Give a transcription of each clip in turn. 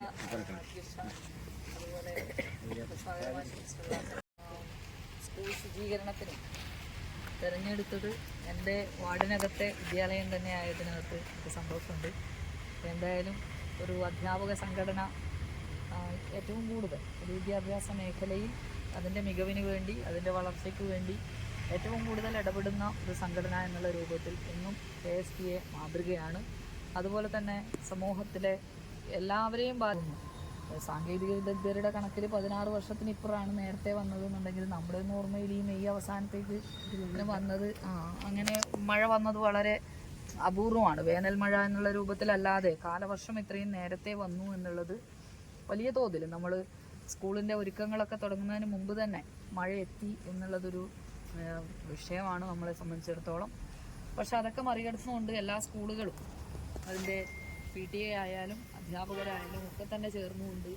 അതുപോലെ സ്കൂൾ ശുചീകരണത്തിന് തിരഞ്ഞെടുത്തത് എൻ്റെ വാർഡിനകത്തെ വിദ്യാലയം തന്നെ ആയതിനകത്ത് എനിക്ക് സന്തോഷമുണ്ട്. എന്തായാലും ഒരു അധ്യാപക സംഘടന ഏറ്റവും കൂടുതൽ ഒരു വിദ്യാഭ്യാസ മേഖലയിൽ അതിൻ്റെ മികവിന് വേണ്ടി, അതിൻ്റെ വളർച്ചയ്ക്ക് വേണ്ടി ഏറ്റവും കൂടുതൽ ഇടപെടുന്ന ഒരു സംഘടന എന്നുള്ള രൂപത്തിൽ ഇന്നും KSPA മാതൃകയാണ്. അതുപോലെ തന്നെ സമൂഹത്തിലെ എല്ലാവരെയും ബാധിക്കുന്നു. സാങ്കേതിക വിദഗ്ധരുടെ കണക്കിൽ 16 വർഷത്തിനിപ്പുറമാണ് നേരത്തെ വന്നതെന്നുണ്ടെങ്കിൽ നമ്മുടെ ഓർമ്മയിൽ ഈ മെയ് അവസാനത്തേക്ക് വന്നത് അങ്ങനെ മഴ വന്നത് വളരെ അപൂർവമാണ്. വേനൽ മഴ എന്നുള്ള രൂപത്തിലല്ലാതെ കാലവർഷം ഇത്രയും നേരത്തെ വന്നു എന്നുള്ളത് വലിയ തോതിൽ നമ്മൾ സ്കൂളിൻ്റെ ഒരുക്കങ്ങളൊക്കെ തുടങ്ങുന്നതിന് മുമ്പ് തന്നെ മഴ എത്തി എന്നുള്ളതൊരു വിഷയമാണ് നമ്മളെ സംബന്ധിച്ചിടത്തോളം. പക്ഷെ അതൊക്കെ മറികടന്നുകൊണ്ട് എല്ലാ സ്കൂളുകളും അതിൻ്റെ PTA ആയാലും അധ്യാപകരായാലും ഒക്കെ തന്നെ ചേർന്നുകൊണ്ട്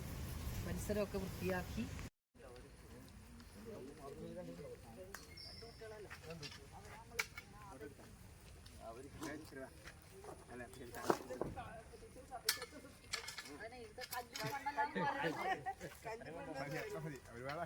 പരിസരമൊക്കെ വൃത്തിയാക്കി ഒരുപാട്